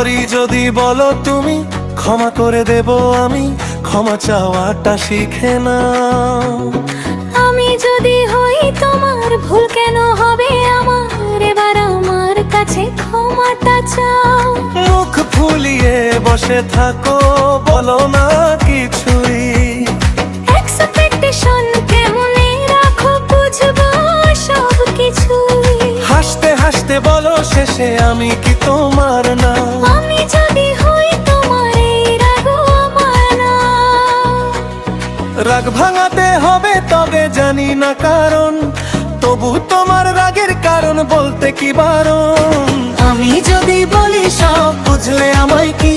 Sorry যদি বলো তুমি, ক্ষমা করে দেব আমি, ক্ষমা চাওয়াটা শিখে নাও। আমি যদি হই তোমার, ভুল কেন হবে আমার? এবার আমার কাছে ক্ষমাটা চাও। মুখ ফুলিয়ে বসে থাকো, বলো না কিছুই। এক্সপেকটেশন কেমনে রাখো, বুঝবো সব কিছুই। হাসতে হাসতে বলো শেষে আমি কি তোমার না? আমি যদি হই তোমার, এই রাগও আমার না। রাগ ভাঙাতে হবে তবে জানি না কারণ, তবু তোমার রাগের কারণ বলতে কি বারণ? আমি যদি বলি সব বুঝলে আমায় কি,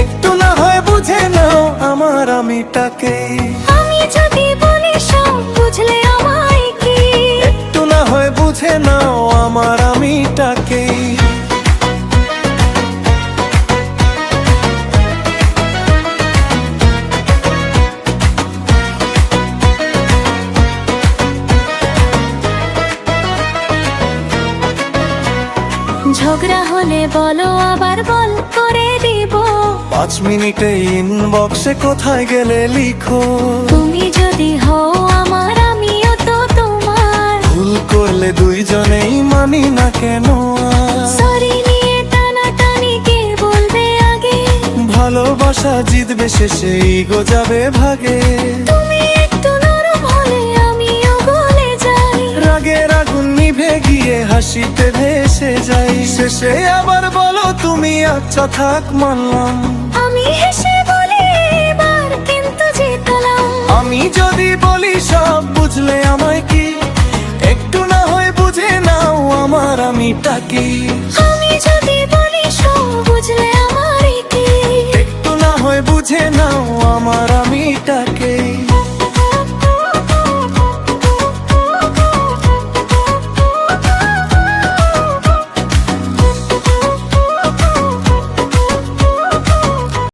একটু না হয় বুঝে নাও আমার আমিটাকে। আমি যদি বলি সব বুঝলে আমায় কি, একটু না হয় বুঝে নাও আমার আমিটাকে। ঝগড়া হলে বলো আবার বল করে দিব। 5 মিনিটে ইনবক্সে কোথায় গেলে লিখো। তুমি যদি হও আমার, আমিও তো তোমার। ভুল করলে দুইজনেই মানি না কেন আর? সরি নিয়ে টানাটানি কে বলবে আগে? ভালোবাসা জিতবে শেষে, ইগো যাবে ভাগে। তুমি একটু নরম হলে আমিও গলে যাই। রাগের আগুন নিভে গিয়ে হাসিতে ভেসে যাই। শেষে আবার বলো তুমি আচ্ছা থাক মানলাম। আমি হেসে বলি এবার কিন্তু জিতলাম। আমি যদি বলি সব বুঝলে আমায় কি, একটু না হয় বুঝে নাও আমার আমিটা কি। আমি যদি বলি সব বুঝলে আমার কি, একটু না হয় বুঝে নাও আমার আমিটাকে।